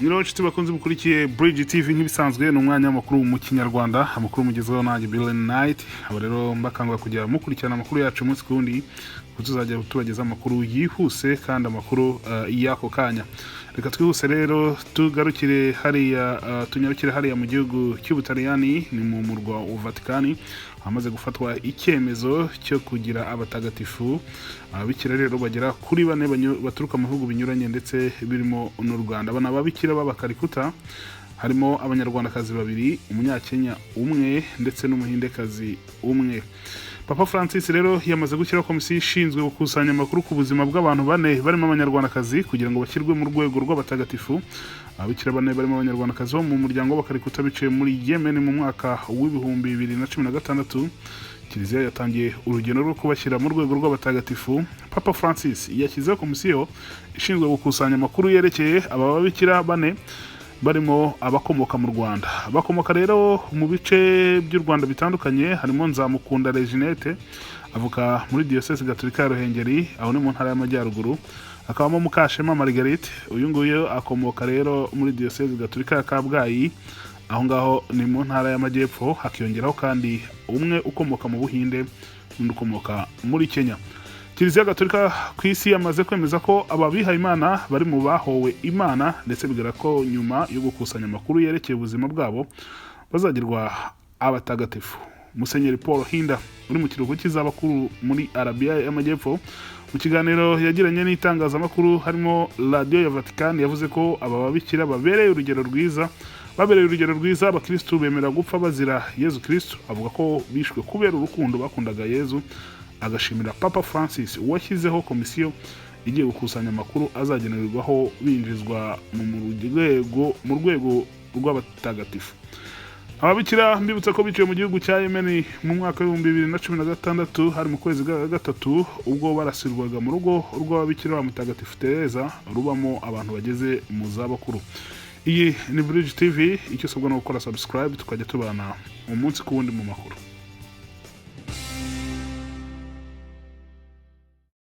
Mwiriwe nshuti bakunze mukurikiye Bridge TV nk'ibisanzwe n'umwanya w'amakuru mu Kinyarwanda, amakuru mugezweho nanjye Billen Night. Aba rero mbakangwa kujya mukurikirana amakuru yacu umunsi kundi, tuzajya tubageza amakuru yihuse kandi amakuru y'ako kanya. Reka twihuse rero tugarukire hariya tunyarukire hariya mu gihugu cy'Ubutaliyani, ni mu murwa wa Vatican, hamaze gufatwa icyemezo cyo kugira abatagatifu ababikira rero bagera kuri 4 baturuka mu bihugu binyuranye ndetse birimo n'u Rwanda. Abana babikira b'abakarikuta harimo abanyarwandakazi 2, umunyakenya umwe ndetse n'umuhindekazi umwe. Papa Francis rero yamaze gushyiraho komisiyo ishinzwe gukusanya amakuru ku buzima bw'abantu 4 barimo abanyarwandakazi kugira ngo bashyirwe mu rwego rw'abatagatifu. Ababikira 4 barimo abanyarwandakazi bo mu muryango w'abakarikuta biciye muri Yemen mu mwaka w'ibihumbi 2016. Kiliziya yatangiye urugendo rwo kubashyira mu rwego rw'abatagatifu. Papa Francis yashyizeho komisiyo ishinzwe gukusanya amakuru yerekeye aba babikira 4 barimo abakomoka mu Rwanda. Abakomoka rero mu bice by'u Rwanda bitandukanye harimo Nzamukunda Reginette avuka muri Diocese Gatolika ya Ruhengeri, aho ni mu ntara y'Amajyaruguru. Akabamo Mukashema Marguerite, uyu nguyu akomoka rero muri Diocese Gatolika ya Kabgayi, aho ngaho ni mu ntara y'Amajyepfo. Hakiyongeraho kandi umwe ukomoka mu Buhinde n'undi ukomoka muri Kenya. Kiliziya Gatolika ku isi yamaze kwemeza ko ababihaye Imana bari mu bahowe Imana, ndetse bigara ko nyuma yo gukusanya amakuru yerekeye ubuzima bwabo bazagirwa abatagatifu. Musenyeri Paul Hinda uri mu kiruhuko cy'izabakuru muri Arabia y'Amajyepfo, mu kiganiro yagiranye n'itangazamakuru harimo Radio ya Vatican, yavuze ko aba babikira babereye urugero rwiza abakristo bemera gupfa bazira Yezu Kristo. Avuga ko bishwe kubera urukundo bakundaga Yezu, agashimira Papa Francis washyizeho komisiyo igiye gukusanya amakuru azagenerwaho binjizwa mu rwego rw'abatagatifu. Ababikira mbibutsa ko biciye mu gihugu cya Yemen mu mwaka wa 2016 hari mu kwezi kwa gatatu, ubwo barasirwaga mu rugo rw'ababikira ba Mutagatifu Teresa rubamo abantu bageze mu zabukuru. Iyi ni Bridge TV, icyo usabwa no gukora subscribe tukajya tubana umunsi ku wundi mu makuru.